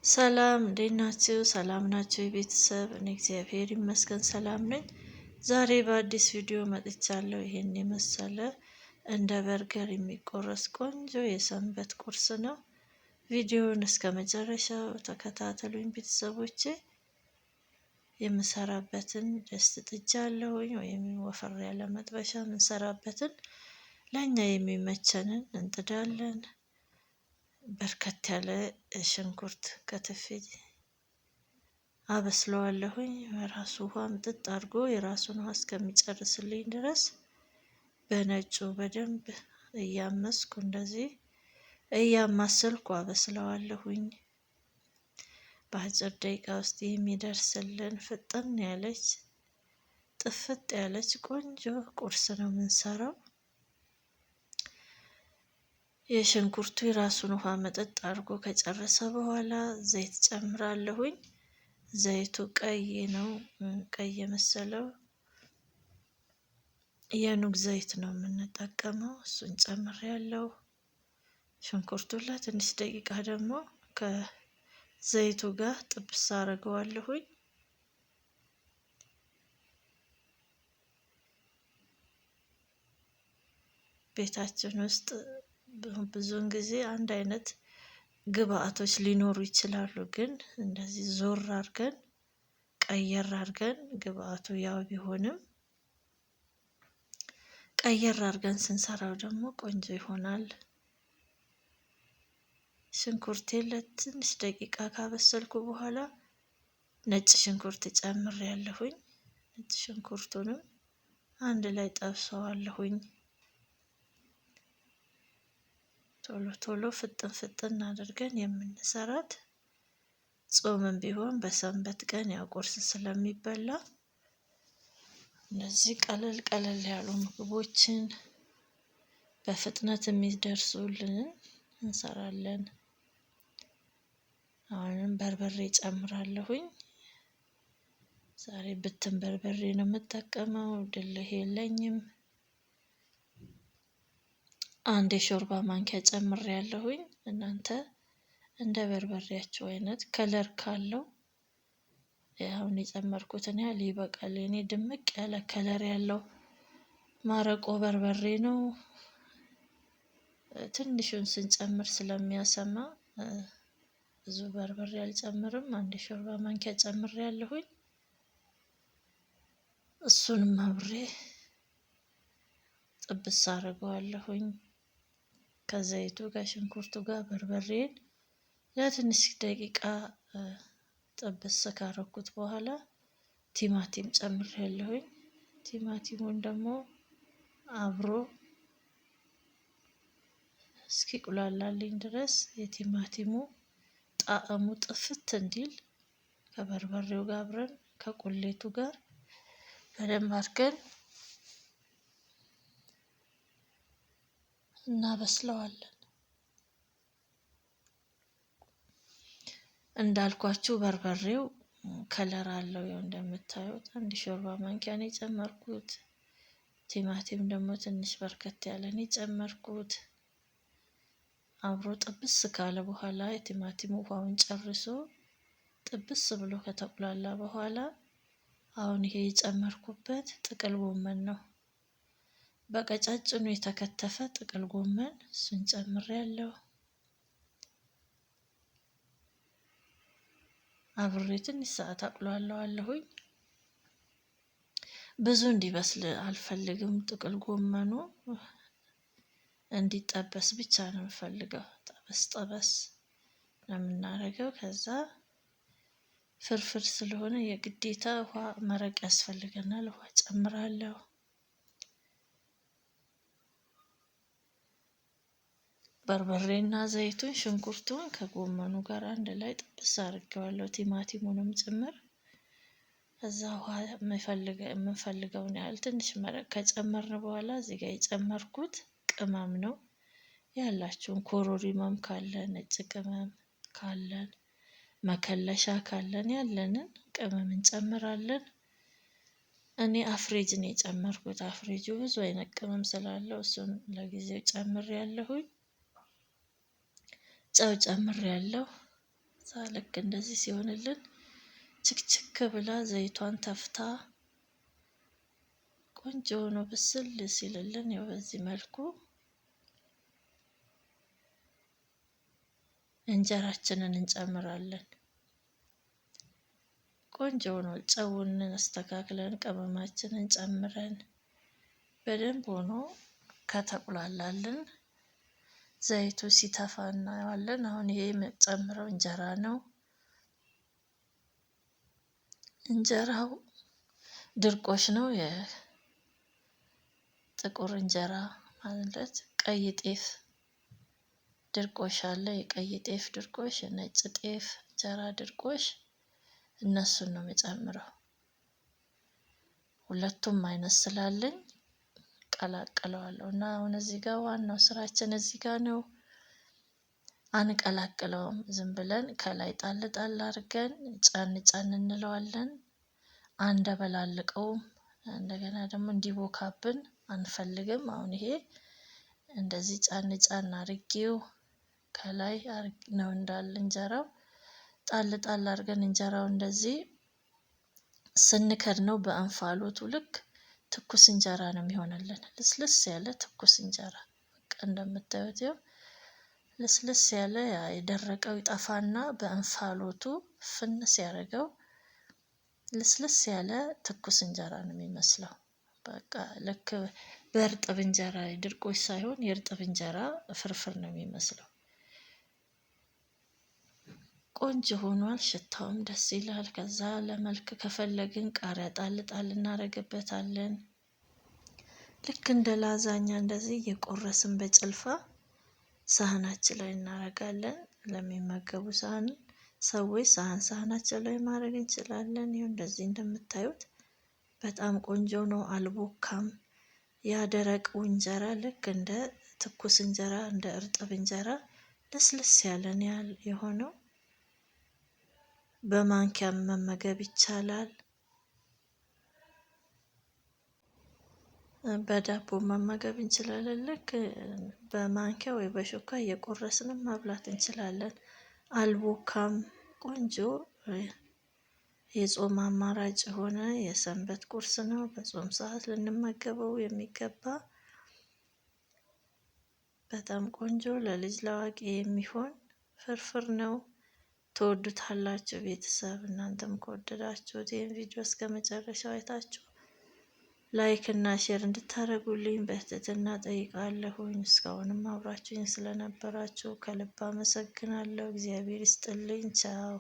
ሰላም እንዴት ናችሁ? ሰላም ናችሁ የቤተሰብ? እኔ እግዚአብሔር ይመስገን ሰላም ነኝ። ዛሬ በአዲስ ቪዲዮ መጥቻለሁ። ይሄን የመሰለ እንደ በርገር የሚቆረስ ቆንጆ የሰንበት ቁርስ ነው። ቪዲዮውን እስከ መጨረሻው ተከታተሉኝ ቤተሰቦቼ። የምሰራበትን ድስት ጥጃለሁኝ፣ ወይም ወፈር ያለ መጥበሻ የምንሰራበትን ለእኛ የሚመቸንን እንጥዳለን። በርከት ያለ ሽንኩርት ከትፌ አበስለዋለሁኝ። በራሱ ውሃ ምጥጥ አድርጎ የራሱን ውሃ እስከሚጨርስልኝ ድረስ በነጩ በደንብ እያመስኩ እንደዚህ እያማሰልኩ አበስለዋለሁኝ። በአጭር ደቂቃ ውስጥ የሚደርስልን ፍጥን ያለች ጥፍጥ ያለች ቆንጆ ቁርስ ነው የምንሰራው። የሽንኩርቱ የራሱን ውሃ መጠጥ አድርጎ ከጨረሰ በኋላ ዘይት ጨምራለሁኝ። ዘይቱ ቀይ ነው፣ ቀይ የመሰለው የኑግ ዘይት ነው የምንጠቀመው። እሱን ጨምሬያለሁ። ሽንኩርቱን ለትንሽ ደቂቃ ደግሞ ከዘይቱ ጋር ጥብስ አደርገዋለሁኝ። ቤታችን ውስጥ ብዙውን ጊዜ አንድ አይነት ግብአቶች ሊኖሩ ይችላሉ። ግን እንደዚህ ዞር አድርገን ቀየር አድርገን ግብአቱ ያው ቢሆንም ቀየር አድርገን ስንሰራው ደግሞ ቆንጆ ይሆናል። ሽንኩርቴን ለትንሽ ደቂቃ ካበሰልኩ በኋላ ነጭ ሽንኩርት ጨምሬያለሁኝ። ነጭ ሽንኩርቱንም አንድ ላይ ጠብሰዋለሁኝ። ቶሎ ቶሎ ፍጥን ፍጥን አድርገን የምንሰራት ጾምም ቢሆን በሰንበት ቀን ያው ቁርስ ስለሚበላ እነዚህ ቀለል ቀለል ያሉ ምግቦችን በፍጥነት የሚደርሱልንን እንሰራለን። አሁንም በርበሬ ጨምራለሁኝ። ዛሬ ብትን በርበሬ ነው የምጠቀመው፣ ድልህ የለኝም። አንድ የሾርባ ማንኪያ ጨምሬያለሁኝ። እናንተ እንደ በርበሬያችሁ አይነት ከለር ካለው አሁን የጨመርኩትን ያህል ይበቃል። እኔ ድምቅ ያለ ከለር ያለው ማረቆ በርበሬ ነው። ትንሹን ስንጨምር ስለሚያሰማ ብዙ በርበሬ አልጨምርም። አንድ የሾርባ ማንኪያ ጨምሬያለሁኝ። እሱንም አብሬ ጥብስ አደርገዋለሁኝ ከዘይቱ ጋር ሽንኩርቱ ጋር በርበሬን ለትንሽ ደቂቃ ጥብስ ካረኩት በኋላ ቲማቲም ጨምሬያለሁኝ። ቲማቲሙን ደግሞ አብሮ እስኪቁላላልኝ ድረስ የቲማቲሙ ጣዕሙ ጥፍት እንዲል ከበርበሬው ጋር አብረን ከቁሌቱ ጋር በደንብ አድርገን እናበስለዋለን። እንዳልኳችሁ በርበሬው ከለር አለው። ያው እንደምታዩት አንድ ሾርባ ማንኪያ ነው የጨመርኩት። ቲማቲም ደግሞ ትንሽ በርከት ያለ ነው የጨመርኩት። አብሮ ጥብስ ካለ በኋላ የቲማቲሙ ውሃውን ጨርሶ ጥብስ ብሎ ከተቁላላ በኋላ አሁን ይሄ የጨመርኩበት ጥቅል ጎመን ነው። በቀጫጭኑ የተከተፈ ጥቅል ጎመን እሱን ጨምሬያለሁ። አብሬ ትንሽ ሰዓት አቁላለዋለሁኝ። ብዙ እንዲበስል አልፈልግም። ጥቅል ጎመኑ እንዲጠበስ ብቻ ነው የምፈልገው። ጠበስ ጠበስ ነው የምናደርገው። ከዛ ፍርፍር ስለሆነ የግዴታ ውሃ መረቅ ያስፈልገናል። ውሃ ጨምራለሁ። በርበሬና ዘይቱን ሽንኩርቱን ከጎመኑ ጋር አንድ ላይ ጥብስ አድርጌዋለሁ፣ ቲማቲሙንም ጭምር። ከዛ ውሃ የምንፈልገውን ያህል ትንሽ መረቅ ከጨመርን በኋላ እዚህ ጋር የጨመርኩት ቅመም ነው። ያላችሁን ኮሮሪማም ካለ ነጭ ቅመም ካለን መከለሻ ካለን ያለንን ቅመም እንጨምራለን። እኔ አፍሬጅ ነው የጨመርኩት። አፍሬጁ ብዙ አይነት ቅመም ስላለው እሱን ለጊዜው ጨምሬያለሁኝ። ጨው ጨምሬያለሁ። እዛ ልክ እንደዚህ ሲሆንልን ችክችክ ብላ ዘይቷን ተፍታ ቆንጆ ሆኖ ብስል ሲልልን ያው በዚህ መልኩ እንጀራችንን እንጨምራለን። ቆንጆ ሆኖ ጨውን አስተካክለን ቅመማችንን ጨምረን በደንብ ሆኖ ከተቁላላልን ዘይቱ ሲተፋ እናየዋለን። አሁን ይሄ የምጨምረው እንጀራ ነው። እንጀራው ድርቆሽ ነው። የጥቁር እንጀራ ማለት ቀይ ጤፍ ድርቆሽ አለ። የቀይ ጤፍ ድርቆሽ፣ የነጭ ጤፍ እንጀራ ድርቆሽ እነሱን ነው የምጨምረው። ሁለቱም አይነት ስላለኝ ቀላቅለዋለሁ እና አሁን እዚህ ጋር ዋናው ስራችን እዚህ ጋር ነው። አንቀላቅለውም፣ ዝም ብለን ከላይ ጣል ጣል አድርገን ጫን ጫን እንለዋለን። አንደበላልቀውም። እንደገና ደግሞ እንዲቦካብን አንፈልግም። አሁን ይሄ እንደዚህ ጫን ጫን አድርጌው ከላይ ነው እንዳለ እንጀራው ጣል ጣል አድርገን እንጀራው እንደዚህ ስንከድነው በእንፋሎቱ ልክ ትኩስ እንጀራ ነው የሚሆንልን። ልስልስ ያለ ትኩስ እንጀራ በቃ እንደምታዩት ያው ልስልስ ያለ የደረቀው ይጠፋና በእንፋሎቱ ፍንስ ያደርገው ልስልስ ያለ ትኩስ እንጀራ ነው የሚመስለው። በቃ ልክ በእርጥብ እንጀራ ድርቆሽ ሳይሆን የእርጥብ እንጀራ ፍርፍር ነው የሚመስለው። ቆንጆ ሆኗል። ሽታውም ደስ ይላል። ከዛ ለመልክ ከፈለግን ቃሪያ ጣል ጣል እናደርግበታለን። ልክ እንደ ላዛኛ እንደዚህ እየቆረስን በጭልፋ ሳህናችን ላይ እናደርጋለን። ለሚመገቡ ሰዎች ሳህናቸው ላይ ማድረግ እንችላለን። ይኸው እንደዚህ እንደምታዩት በጣም ቆንጆ ነው። አልቦካም። ያደረቁ እንጀራ ልክ እንደ ትኩስ እንጀራ እንደ እርጥብ እንጀራ ለስለስ ያለን የሆነው በማንኪያም መመገብ ይቻላል። በዳቦ መመገብ እንችላለን። ልክ በማንኪያ ወይ በሹካ እየቆረስንም መብላት እንችላለን። አልቦካም። ቆንጆ የጾም አማራጭ የሆነ የሰንበት ቁርስ ነው። በጾም ሰዓት ልንመገበው የሚገባ በጣም ቆንጆ ለልጅ ለአዋቂ የሚሆን ፍርፍር ነው። ትወዱታላችሁ ቤተሰብ። እናንተም ከወደዳችሁት ይህን ቪዲዮ እስከ መጨረሻው አይታችሁ ላይክ እና ሼር እንድታደርጉልኝ በትህትና ጠይቃለሁኝ። እስካሁንም አብራችሁኝ ስለነበራችሁ ከልብ አመሰግናለሁ። እግዚአብሔር ይስጥልኝ። ቻው